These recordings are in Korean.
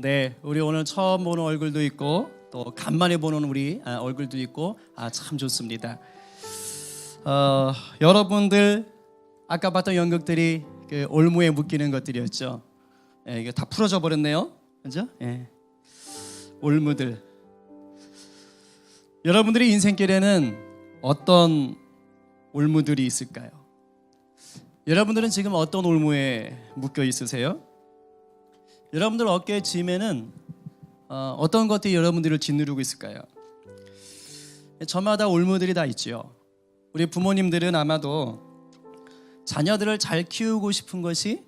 네, 우리 오늘 처음 보는 얼굴도 있고 또 간만에 보는 우리 얼굴도 있고 참 좋습니다. 여러분들 아까 봤던 연극들이 그 올무에 묶이는 것들이었죠. 이게 다 풀어져 버렸네요, 그죠? 올무들. 여러분들의 인생길에는 어떤 올무들이 있을까요? 여러분들은 지금 어떤 올무에 묶여 있으세요? 여러분들 어깨 짐에는 어떤 것들이 여러분들을 짓누르고 있을까요? 저마다 올무들이 다 있죠. 우리 부모님들은 아마도 자녀들을 잘 키우고 싶은 것이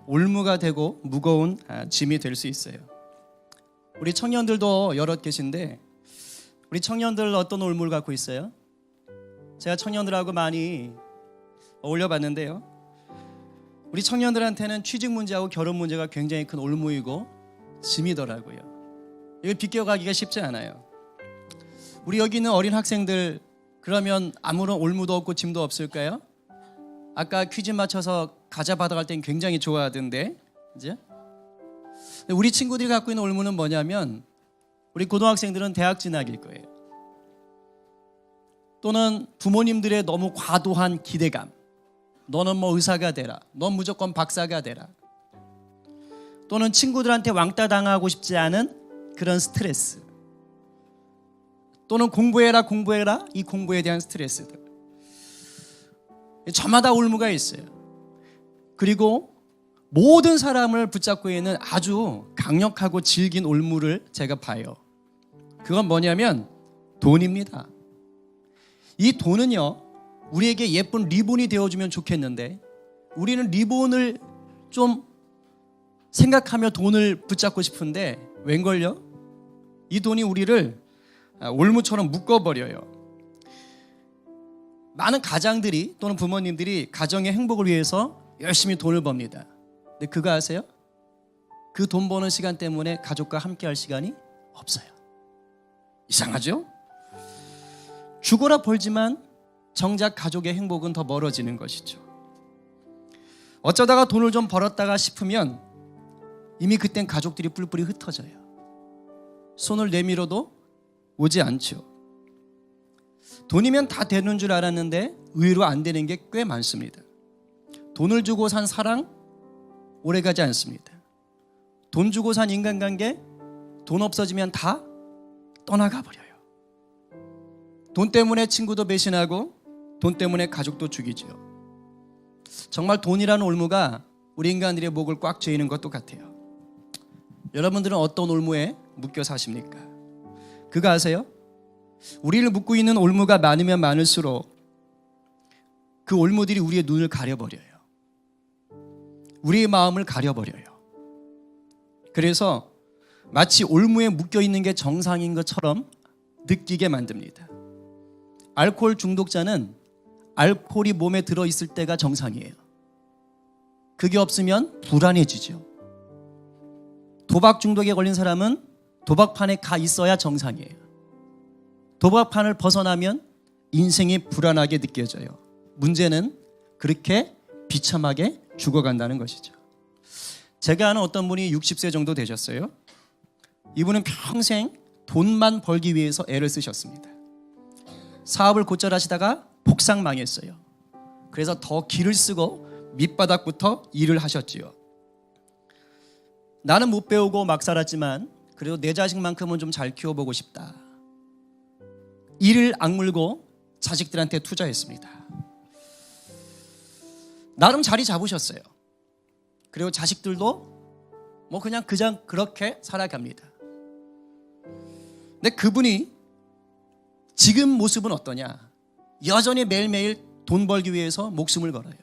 올무가 되고 무거운 짐이 될 수 있어요. 우리 청년들도 여럿 계신데 우리 청년들 어떤 올무를 갖고 있어요? 제가 청년들하고 많이 어울려 봤는데요, 우리 청년들한테는 취직 문제하고 결혼 문제가 굉장히 큰 올무이고 짐이더라고요. 이걸 비껴가기가 쉽지 않아요. 우리 여기 있는 어린 학생들, 그러면 아무런 올무도 없고 짐도 없을까요? 아까 퀴즈 맞춰서 과자 받아갈 땐 굉장히 좋아하던데, 이제 우리 친구들이 갖고 있는 올무는 뭐냐면 우리 고등학생들은 대학 진학일 거예요. 또는 부모님들의 너무 과도한 기대감. 너는 뭐 의사가 되라, 넌 무조건 박사가 되라. 또는 친구들한테 왕따 당하고 싶지 않은 그런 스트레스. 또는 공부해라 이 공부에 대한 스트레스들. 저마다 올무가 있어요. 그리고 모든 사람을 붙잡고 있는 아주 강력하고 질긴 올무를 제가 봐요. 그건 뭐냐면 돈입니다. 이 돈은요, 우리에게 예쁜 리본이 되어주면 좋겠는데 우리는 리본을 좀 생각하며 돈을 붙잡고 싶은데 웬걸요? 이 돈이 우리를 올무처럼 묶어버려요. 많은 가장들이 또는 부모님들이 가정의 행복을 위해서 열심히 돈을 법니다. 근데 그거 아세요? 그 돈 버는 시간 때문에 가족과 함께 할 시간이 없어요. 이상하죠? 죽어라 벌지만 정작 가족의 행복은 더 멀어지는 것이죠. 어쩌다가 돈을 좀 벌었다가 싶으면 이미 그땐 가족들이 뿔뿔이 흩어져요. 손을 내밀어도 오지 않죠. 돈이면 다 되는 줄 알았는데 의외로 안 되는 게 꽤 많습니다. 돈을 주고 산 사랑 오래가지 않습니다. 돈 주고 산 인간관계 돈 없어지면 다 떠나가 버려요. 돈 때문에 친구도 배신하고 돈 때문에 가족도 죽이죠. 정말 돈이라는 올무가 우리 인간들의 목을 꽉 조이는 것도 같아요. 여러분들은 어떤 올무에 묶여 사십니까? 그거 아세요? 우리를 묶고 있는 올무가 많으면 많을수록 그 올무들이 우리의 눈을 가려버려요. 우리의 마음을 가려버려요. 그래서 마치 올무에 묶여 있는 게 정상인 것처럼 느끼게 만듭니다. 알코올 중독자는 알코올이 몸에 들어있을 때가 정상이에요. 그게 없으면 불안해지죠. 도박 중독에 걸린 사람은 도박판에 가 있어야 정상이에요. 도박판을 벗어나면 인생이 불안하게 느껴져요. 문제는 그렇게 비참하게 죽어간다는 것이죠. 제가 아는 어떤 분이 60세 정도 되셨어요. 이분은 평생 돈만 벌기 위해서 애를 쓰셨습니다. 사업을 곧잘 하시다가 폭삭 망했어요. 그래서 더 기를 쓰고 밑바닥부터 일을 하셨지요. 나는 못 배우고 막 살았지만 그래도 내 자식만큼은 좀 잘 키워보고 싶다. 이를 악물고 자식들한테 투자했습니다. 나름 자리 잡으셨어요. 그리고 자식들도 뭐 그냥 그렇게 살아갑니다. 근데 그분이 지금 모습은 어떠냐? 여전히 매일매일 돈 벌기 위해서 목숨을 걸어요.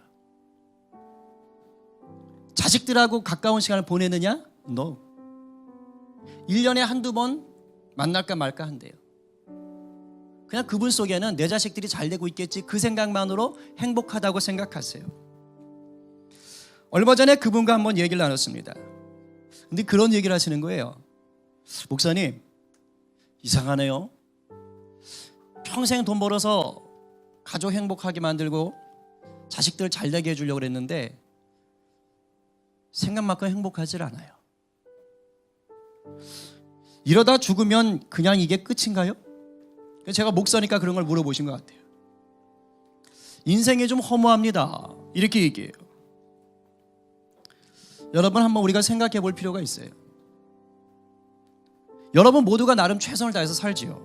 자식들하고 가까운 시간을 보내느냐? No. 1년에 한두 번 만날까 말까 한대요. 그냥 그분 속에는 내 자식들이 잘 되고 있겠지, 그 생각만으로 행복하다고 생각하세요. 얼마 전에 그분과 한번 얘기를 나눴습니다. 근데 그런 얘기를 하시는 거예요. 목사님, 이상하네요. 평생 돈 벌어서 가족 행복하게 만들고 자식들 잘 되게 해주려고 그랬는데 생각만큼 행복하지 않아요. 이러다 죽으면 그냥 이게 끝인가요? 제가 목사니까 그런 걸 물어보신 것 같아요. 인생이 좀 허무합니다. 이렇게 얘기해요. 여러분, 한번 우리가 생각해 볼 필요가 있어요. 여러분 모두가 나름 최선을 다해서 살지요.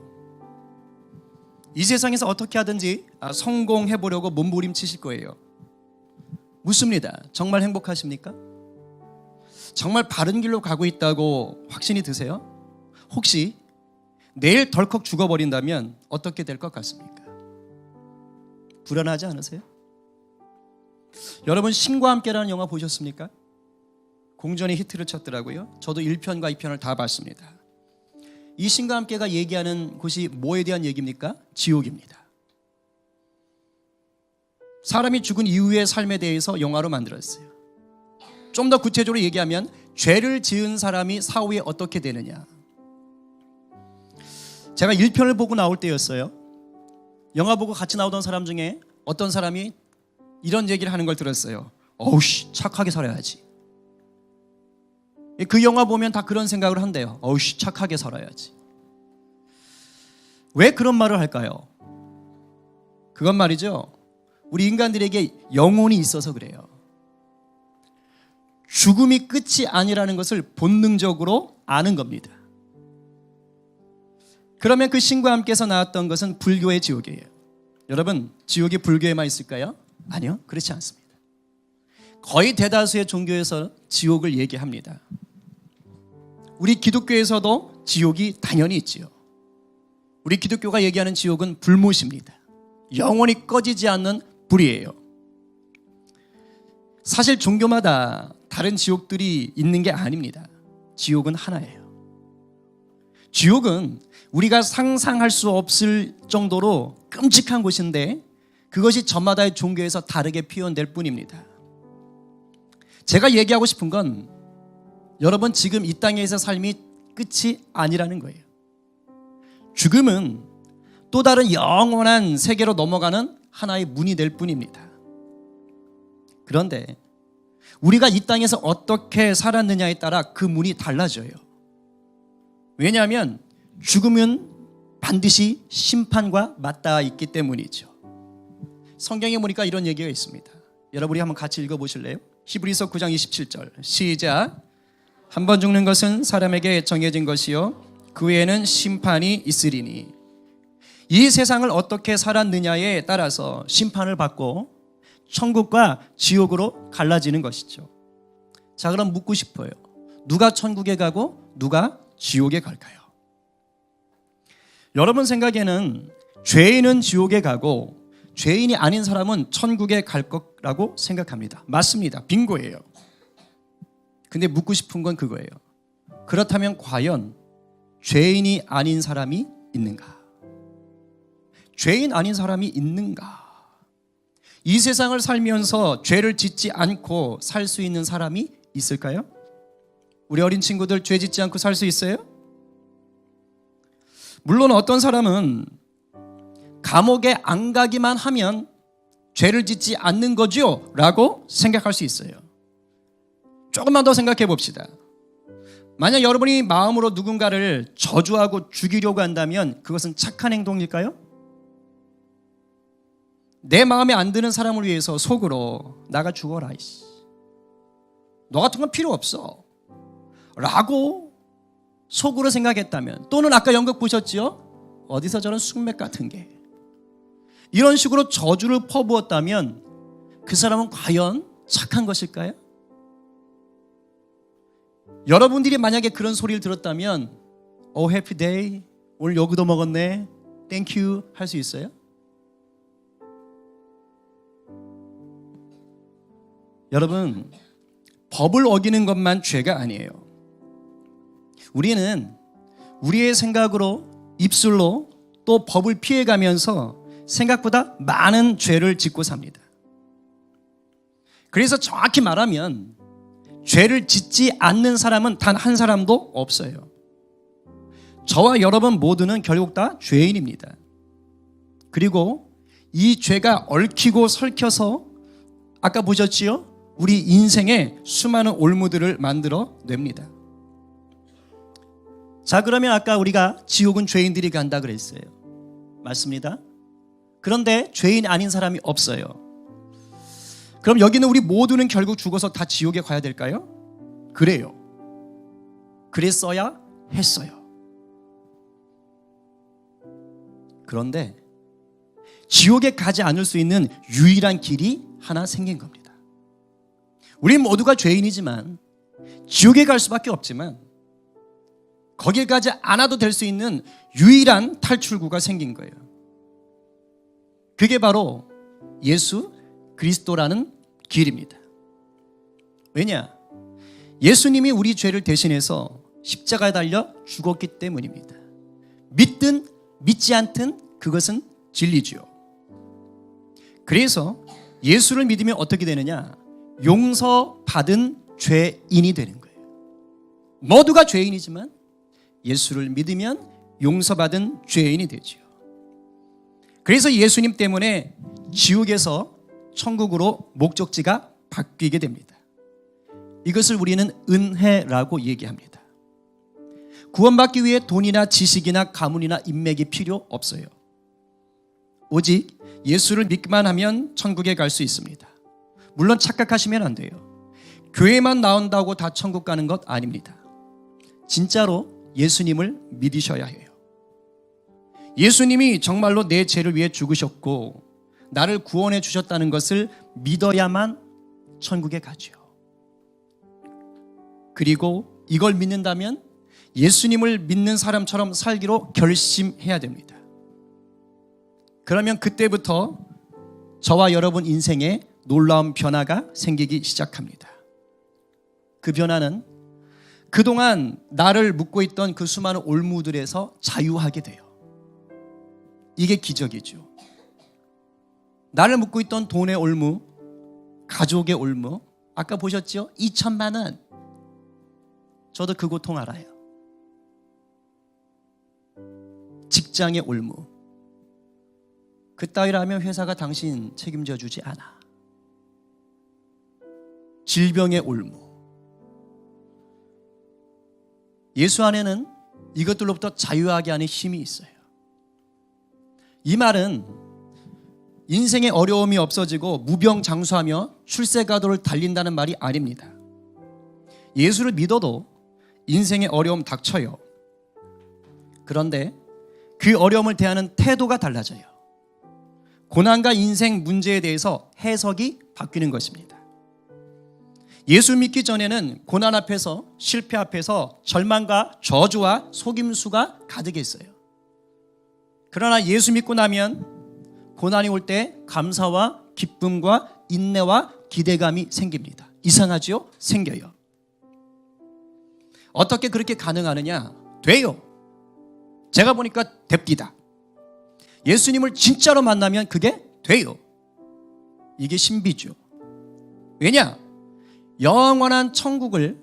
이 세상에서 어떻게 하든지 성공해 보려고 몸부림치실 거예요. 묻습니다. 정말 행복하십니까? 정말 바른 길로 가고 있다고 확신이 드세요? 혹시 내일 덜컥 죽어버린다면 어떻게 될 것 같습니까? 불안하지 않으세요? 여러분, 신과 함께라는 영화 보셨습니까? 공전이 히트를 쳤더라고요. 저도 1편과 2편을 다 봤습니다. 이 신과 함께가 얘기하는 곳이 뭐에 대한 얘기입니까? 지옥입니다. 사람이 죽은 이후의 삶에 대해서 영화로 만들었어요. 좀 더 구체적으로 얘기하면 죄를 지은 사람이 사후에 어떻게 되느냐. 제가 1편을 보고 나올 때였어요. 영화 보고 같이 나오던 사람 중에 어떤 사람이 이런 얘기를 하는 걸 들었어요. 어우씨, 착하게 살아야지. 그 영화 보면 다 그런 생각을 한대요. 어우씨, 착하게 살아야지. 왜 그런 말을 할까요? 그건 말이죠, 우리 인간들에게 영혼이 있어서 그래요. 죽음이 끝이 아니라는 것을 본능적으로 아는 겁니다. 그러면 그 신과 함께서 나왔던 것은 불교의 지옥이에요. 여러분, 지옥이 불교에만 있을까요? 아니요, 그렇지 않습니다. 거의 대다수의 종교에서 지옥을 얘기합니다. 우리 기독교에서도 지옥이 당연히 있지요. 우리 기독교가 얘기하는 지옥은 불못입니다. 영원히 꺼지지 않는 불이에요. 사실 종교마다 다른 지옥들이 있는 게 아닙니다. 지옥은 하나예요. 지옥은 우리가 상상할 수 없을 정도로 끔찍한 곳인데 그것이 저마다의 종교에서 다르게 표현될 뿐입니다. 제가 얘기하고 싶은 건 여러분, 지금 이 땅에서 삶이 끝이 아니라는 거예요. 죽음은 또 다른 영원한 세계로 넘어가는 하나의 문이 될 뿐입니다. 그런데 우리가 이 땅에서 어떻게 살았느냐에 따라 그 문이 달라져요. 왜냐하면 죽음은 반드시 심판과 맞닿아 있기 때문이죠. 성경에 보니까 이런 얘기가 있습니다. 여러분이 한번 같이 읽어보실래요? 히브리서 9장 27절 시작. 한 번 죽는 것은 사람에게 정해진 것이요 그 외에는 심판이 있으리니. 이 세상을 어떻게 살았느냐에 따라서 심판을 받고 천국과 지옥으로 갈라지는 것이죠. 자, 그럼 묻고 싶어요. 누가 천국에 가고 누가 지옥에 갈까요? 여러분 생각에는 죄인은 지옥에 가고 죄인이 아닌 사람은 천국에 갈 거라고 생각합니다. 맞습니다. 빙고예요. 근데 묻고 싶은 건 그거예요. 그렇다면 과연 죄인이 아닌 사람이 있는가? 죄인 아닌 사람이 있는가? 이 세상을 살면서 죄를 짓지 않고 살 수 있는 사람이 있을까요? 우리 어린 친구들 죄 짓지 않고 살 수 있어요? 물론 어떤 사람은 감옥에 안 가기만 하면 죄를 짓지 않는 거죠? 라고 생각할 수 있어요. 조금만 더 생각해 봅시다. 만약 여러분이 마음으로 누군가를 저주하고 죽이려고 한다면 그것은 착한 행동일까요? 내 마음에 안 드는 사람을 위해서 속으로 나가 죽어라, 이씨. 너 같은 건 필요 없어 라고 속으로 생각했다면, 또는 아까 연극 보셨지요? 어디서 저런 숙맥 같은 게, 이런 식으로 저주를 퍼부었다면 그 사람은 과연 착한 것일까요? 여러분들이 만약에 그런 소리를 들었다면 오 해피 데이, 오늘 여기도 먹었네, 땡큐 할 수 있어요? 여러분, 법을 어기는 것만 죄가 아니에요. 우리는 우리의 생각으로, 입술로 또 법을 피해가면서 생각보다 많은 죄를 짓고 삽니다. 그래서 정확히 말하면 죄를 짓지 않는 사람은 단 한 사람도 없어요. 저와 여러분 모두는 결국 다 죄인입니다. 그리고 이 죄가 얽히고 설켜서 아까 보셨지요? 우리 인생에 수많은 올무들을 만들어 냅니다. 자, 그러면 아까 우리가 지옥은 죄인들이 간다 그랬어요. 맞습니다. 그런데 죄인 아닌 사람이 없어요. 그럼 여기는 우리 모두는 결국 죽어서 다 지옥에 가야 될까요? 그래요. 그랬어야 했어요. 그런데 지옥에 가지 않을 수 있는 유일한 길이 하나 생긴 겁니다. 우리 모두가 죄인이지만 지옥에 갈 수밖에 없지만 거길 가지 않아도 될 수 있는 유일한 탈출구가 생긴 거예요. 그게 바로 예수 그리스도라는 길입니다. 왜냐? 예수님이 우리 죄를 대신해서 십자가에 달려 죽었기 때문입니다. 믿든 믿지 않든 그것은 진리지요. 그래서 예수를 믿으면 어떻게 되느냐? 용서받은 죄인이 되는 거예요. 모두가 죄인이지만 예수를 믿으면 용서받은 죄인이 되지요. 그래서 예수님 때문에 지옥에서 천국으로 목적지가 바뀌게 됩니다. 이것을 우리는 은혜라고 얘기합니다. 구원받기 위해 돈이나 지식이나 가문이나 인맥이 필요 없어요. 오직 예수를 믿기만 하면 천국에 갈 수 있습니다. 물론 착각하시면 안 돼요. 교회만 나온다고 다 천국 가는 것 아닙니다. 진짜로 예수님을 믿으셔야 해요. 예수님이 정말로 내 죄를 위해 죽으셨고 나를 구원해 주셨다는 것을 믿어야만 천국에 가죠. 그리고 이걸 믿는다면 예수님을 믿는 사람처럼 살기로 결심해야 됩니다. 그러면 그때부터 저와 여러분 인생에 놀라운 변화가 생기기 시작합니다. 그 변화는 그동안 나를 묶고 있던 그 수많은 올무들에서 자유하게 돼요. 이게 기적이죠. 나를 묶고 있던 돈의 올무, 가족의 올무, 아까 보셨죠? 2천만 원. 저도 그 고통 알아요. 직장의 올무. 그따위라면 회사가 당신 책임져 주지 않아. 질병의 올무. 예수 안에는 이것들로부터 자유하게 하는 힘이 있어요. 이 말은 인생의 어려움이 없어지고 무병장수하며 출세가도를 달린다는 말이 아닙니다. 예수를 믿어도 인생의 어려움 닥쳐요. 그런데 그 어려움을 대하는 태도가 달라져요. 고난과 인생 문제에 대해서 해석이 바뀌는 것입니다. 예수 믿기 전에는 고난 앞에서, 실패 앞에서 절망과 저주와 속임수가 가득했어요. 그러나 예수 믿고 나면 고난이 올 때 감사와 기쁨과 인내와 기대감이 생깁니다. 이상하죠? 생겨요. 어떻게 그렇게 가능하느냐? 돼요. 제가 보니까 됩니다. 예수님을 진짜로 만나면 그게 돼요. 이게 신비죠. 왜냐? 영원한 천국을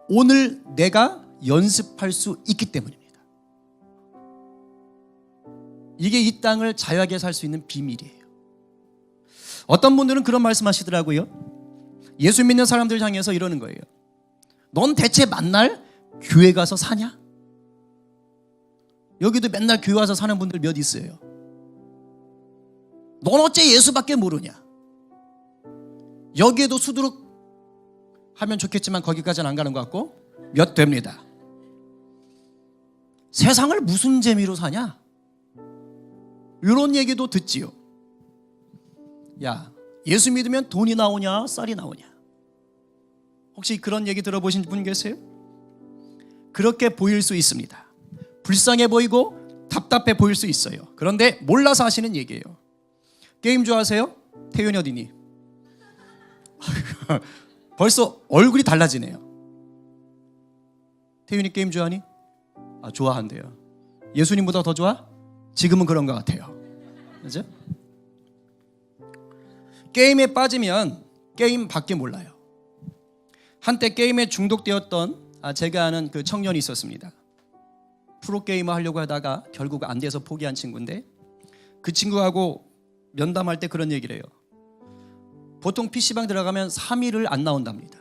오늘 내가 연습할 수 있기 때문입니다. 이게 이 땅을 자유하게 살 수 있는 비밀이에요. 어떤 분들은 그런 말씀하시더라고요. 예수 믿는 사람들 향해서 이러는 거예요. 넌 대체 맨날 교회 가서 사냐? 여기도 맨날 교회 와서 사는 분들 몇 있어요. 넌 어째 예수밖에 모르냐? 여기에도 수두룩 하면 좋겠지만 거기까지는 안 가는 것 같고 몇 됩니다. 세상을 무슨 재미로 사냐? 이런 얘기도 듣지요. 야, 예수 믿으면 돈이 나오냐 쌀이 나오냐? 혹시 그런 얘기 들어보신 분 계세요? 그렇게 보일 수 있습니다. 불쌍해 보이고 답답해 보일 수 있어요. 그런데 몰라서 하시는 얘기예요. 게임 좋아하세요? 태윤이 어디니? 벌써 얼굴이 달라지네요. 태윤이 게임 좋아하니? 아, 좋아한대요. 예수님보다 더 좋아? 지금은 그런 것 같아요. 그죠? 게임에 빠지면 게임밖에 몰라요. 한때 게임에 중독되었던 제가 아는 그 청년이 있었습니다. 프로게이머 하려고 하다가 결국 안 돼서 포기한 친구인데 그 친구하고 면담할 때 그런 얘기를 해요. 보통 PC방 들어가면 3일을 안 나온답니다.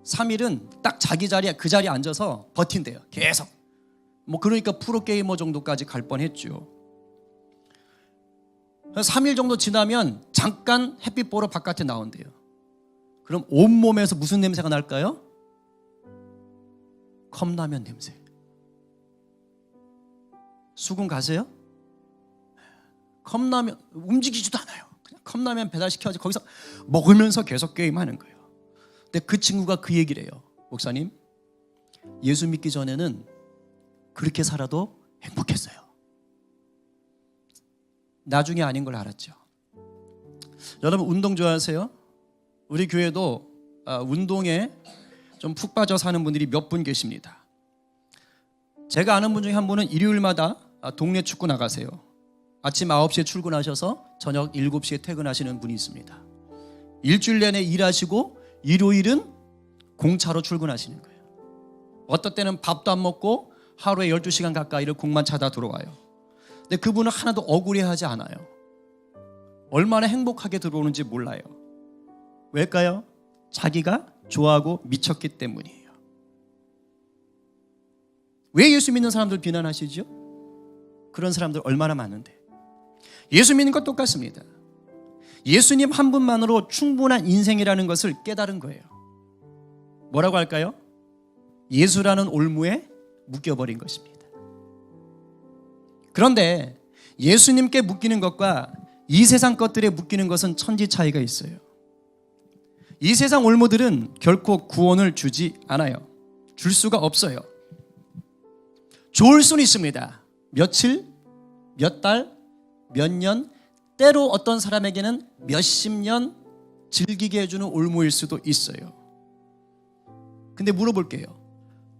3일은 딱 자기 자리에 그 자리에 앉아서 버틴대요. 계속. 그러니까 프로게이머 정도까지 갈 뻔했죠. 3일 정도 지나면 잠깐 햇빛 보러 바깥에 나온대요. 그럼 온몸에서 무슨 냄새가 날까요? 컵라면 냄새. 수군 가세요? 컵라면 움직이지도 않아요. 그냥 컵라면 배달시켜가지고 거기서 먹으면서 계속 게임하는 거예요. 근데 그 친구가 그 얘기를 해요. 목사님, 예수 믿기 전에는 그렇게 살아도 행복했어요. 나중에 아닌 걸 알았죠. 여러분 운동 좋아하세요? 우리 교회도 운동에 좀 푹 빠져 사는 분들이 몇 분 계십니다. 제가 아는 분 중에 한 분은 일요일마다 동네 축구 나가세요. 아침 9시에 출근하셔서 저녁 7시에 퇴근하시는 분이 있습니다. 일주일 내내 일하시고 일요일은 공차로 출근하시는 거예요. 어떤 때는 밥도 안 먹고 하루에 12시간 가까이를 공만 차다 들어와요. 근데 그분은 하나도 억울해하지 않아요. 얼마나 행복하게 들어오는지 몰라요. 왜일까요? 자기가 좋아하고 미쳤기 때문이에요. 왜 예수 믿는 사람들 비난하시죠? 그런 사람들 얼마나 많은데. 예수 믿는 것 똑같습니다. 예수님 한 분만으로 충분한 인생이라는 것을 깨달은 거예요. 뭐라고 할까요? 예수라는 올무에 묶여버린 것입니다. 그런데 예수님께 묶이는 것과 이 세상 것들에 묶이는 것은 천지 차이가 있어요. 이 세상 올무들은 결코 구원을 주지 않아요. 줄 수가 없어요. 좋을 수는 있습니다. 며칠, 몇 달, 몇 년, 때로 어떤 사람에게는 몇십 년 즐기게 해주는 올무일 수도 있어요. 근데 물어볼게요.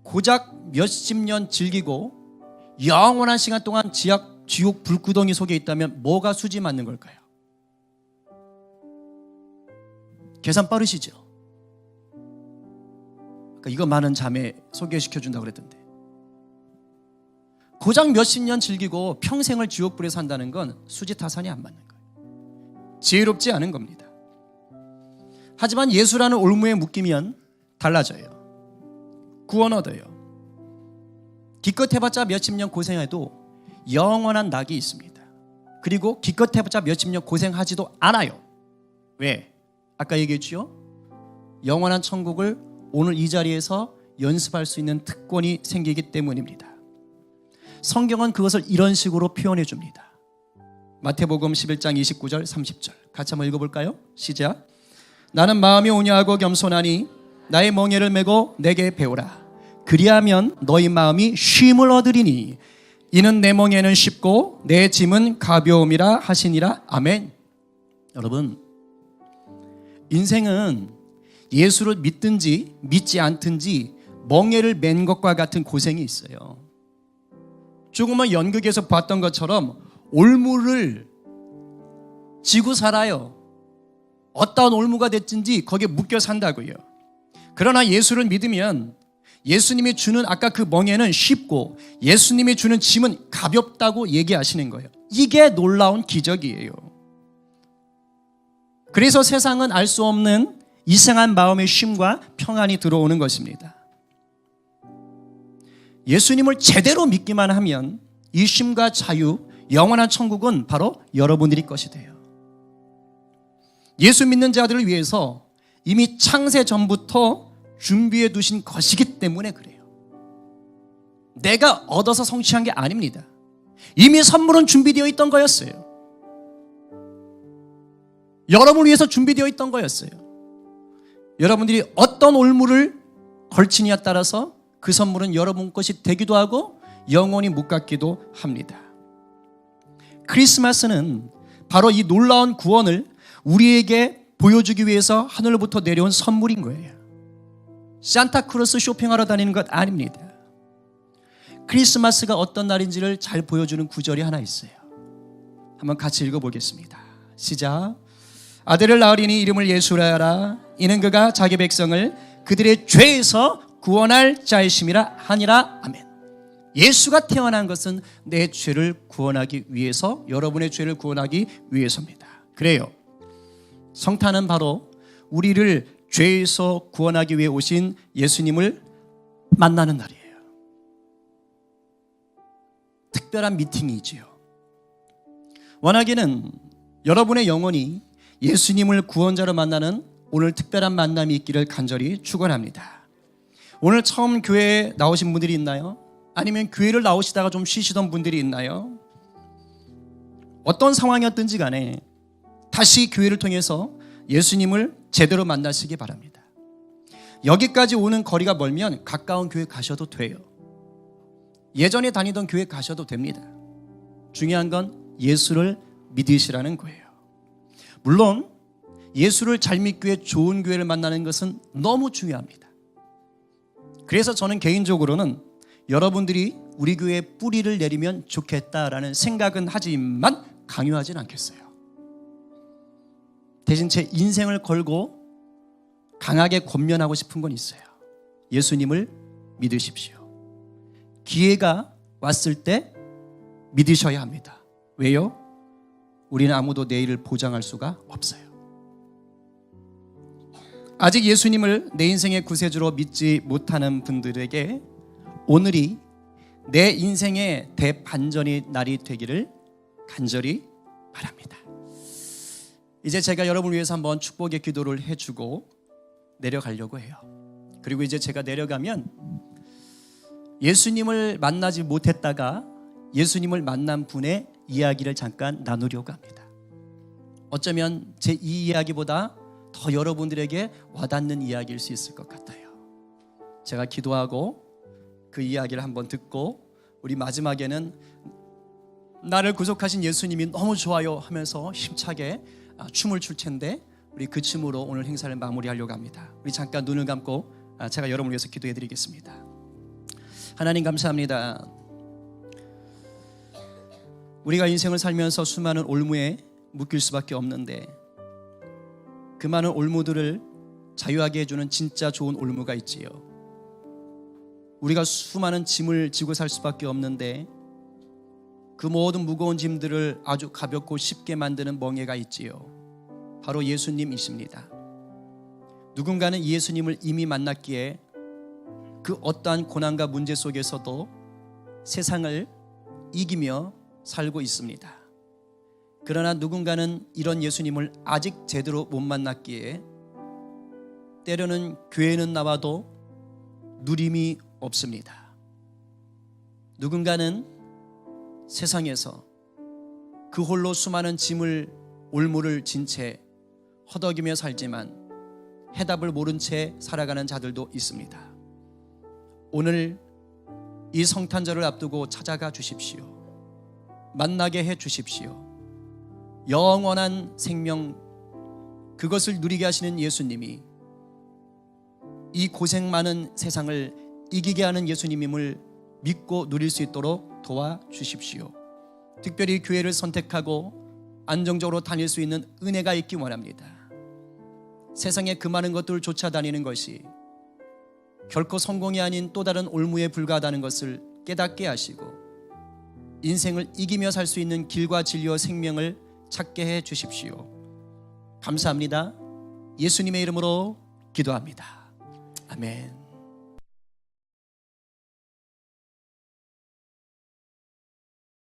고작 몇십 년 즐기고 영원한 시간 동안 지옥 불구덩이 속에 있다면 뭐가 수지 맞는 걸까요? 계산 빠르시죠? 그러니까 이거 많은 자매 소개시켜준다고 그랬던데, 고작 몇십 년 즐기고 평생을 지옥불에 산다는 건 수지타산이 안 맞는 거예요. 지혜롭지 않은 겁니다. 하지만 예수라는 올무에 묶이면 달라져요. 구원 얻어요. 기껏 해봤자 몇십 년 고생해도 영원한 낙이 있습니다. 그리고 기껏 해봤자 몇십 년 고생하지도 않아요. 왜? 아까 얘기했죠? 영원한 천국을 오늘 이 자리에서 연습할 수 있는 특권이 생기기 때문입니다. 성경은 그것을 이런 식으로 표현해 줍니다. 마태복음 11장 29절 30절 같이 한번 읽어볼까요? 시작. 나는 마음이 온유하고 겸손하니 나의 멍에를 메고 내게 배우라. 그리하면 너희 마음이 쉼을 얻으리니 이는 내 멍에는 쉽고 내 짐은 가벼움이라 하시니라. 아멘. 여러분, 인생은 예수를 믿든지 믿지 않든지 멍에를 맨 것과 같은 고생이 있어요. 조금만 연극에서 봤던 것처럼 올무를 지고 살아요. 어떠한 올무가 됐든지 거기에 묶여 산다고요. 그러나 예수를 믿으면 예수님이 주는 아까 그 멍에는 쉽고 예수님이 주는 짐은 가볍다고 얘기하시는 거예요. 이게 놀라운 기적이에요. 그래서 세상은 알 수 없는 이상한 마음의 쉼과 평안이 들어오는 것입니다. 예수님을 제대로 믿기만 하면 이 쉼과 자유, 영원한 천국은 바로 여러분들이 것이 돼요. 예수 믿는 자들을 위해서 이미 창세 전부터 준비해 두신 것이기 때문에 그래요. 내가 얻어서 성취한 게 아닙니다. 이미 선물은 준비되어 있던 거였어요. 여러분을 위해서 준비되어 있던 거였어요. 여러분들이 어떤 올무를 걸치냐에 따라서 그 선물은 여러분 것이 되기도 하고 영원히 못 갖기도 합니다. 크리스마스는 바로 이 놀라운 구원을 우리에게 보여주기 위해서 하늘로부터 내려온 선물인 거예요. 산타크로스 쇼핑하러 다니는 것 아닙니다. 크리스마스가 어떤 날인지를 잘 보여주는 구절이 하나 있어요. 한번 같이 읽어보겠습니다. 시작. 아들을 낳으리니 이름을 예수라 하라. 이는 그가 자기 백성을 그들의 죄에서 구원할 자이심이라 하니라. 아멘. 예수가 태어난 것은 내 죄를 구원하기 위해서, 여러분의 죄를 구원하기 위해서입니다. 그래요. 성탄은 바로 우리를 죄에서 구원하기 위해 오신 예수님을 만나는 날이에요. 특별한 미팅이지요. 원하기는 여러분의 영혼이 예수님을 구원자로 만나는 오늘 특별한 만남이 있기를 간절히 축원합니다. 오늘 처음 교회에 나오신 분들이 있나요? 아니면 교회를 나오시다가 좀 쉬시던 분들이 있나요? 어떤 상황이었든지 간에 다시 교회를 통해서 예수님을 제대로 만나시기 바랍니다. 여기까지 오는 거리가 멀면 가까운 교회 가셔도 돼요. 예전에 다니던 교회 가셔도 됩니다. 중요한 건 예수를 믿으시라는 거예요. 물론 예수를 잘 믿기 위해 좋은 교회를 만나는 것은 너무 중요합니다. 그래서 저는 개인적으로는 여러분들이 우리 교회에 뿌리를 내리면 좋겠다라는 생각은 하지만 강요하진 않겠어요. 대신 제 인생을 걸고 강하게 권면하고 싶은 건 있어요. 예수님을 믿으십시오. 기회가 왔을 때 믿으셔야 합니다. 왜요? 우리는 아무도 내일을 보장할 수가 없어요. 아직 예수님을 내 인생의 구세주로 믿지 못하는 분들에게 오늘이 내 인생의 대반전의 날이 되기를 간절히 바랍니다. 이제 제가 여러분을 위해서 한번 축복의 기도를 해주고 내려가려고 해요. 그리고 이제 제가 내려가면 예수님을 만나지 못했다가 예수님을 만난 분의 이야기를 잠깐 나누려고 합니다. 어쩌면 제 이 이야기보다 더 여러분들에게 와닿는 이야기일 수 있을 것 같아요. 제가 기도하고 그 이야기를 한번 듣고 우리 마지막에는 나를 구속하신 예수님이 너무 좋아요 하면서 힘차게 춤을 출 텐데 우리 그 춤으로 오늘 행사를 마무리하려고 합니다. 우리 잠깐 눈을 감고 제가 여러분을 위해서 기도해 드리겠습니다. 하나님 감사합니다. 우리가 인생을 살면서 수많은 올무에 묶일 수밖에 없는데 그 많은 올무들을 자유하게 해주는 진짜 좋은 올무가 있지요. 우리가 수많은 짐을 지고 살 수밖에 없는데 그 모든 무거운 짐들을 아주 가볍고 쉽게 만드는 멍에가 있지요. 바로 예수님이십니다. 누군가는 이 예수님을 이미 만났기에 그 어떠한 고난과 문제 속에서도 세상을 이기며 살고 있습니다. 그러나 누군가는 이런 예수님을 아직 제대로 못 만났기에 때로는 교회는 나와도 누림이 없습니다. 누군가는 세상에서 그 홀로 수많은 짐을 올무를 진 채 허덕이며 살지만 해답을 모른 채 살아가는 자들도 있습니다. 오늘 이 성탄절을 앞두고 찾아가 주십시오. 만나게 해 주십시오. 영원한 생명 그것을 누리게 하시는 예수님이 이 고생 많은 세상을 이기게 하는 예수님임을 믿고 누릴 수 있도록 도와주십시오. 특별히 교회를 선택하고 안정적으로 다닐 수 있는 은혜가 있기 원합니다. 세상에 그 많은 것들을 쫓아다니는 것이 결코 성공이 아닌 또 다른 올무에 불과하다는 것을 깨닫게 하시고 인생을 이기며 살 수 있는 길과 진리와 생명을 찾게 해 주십시오. 감사합니다. 예수님의 이름으로 기도합니다. 아멘.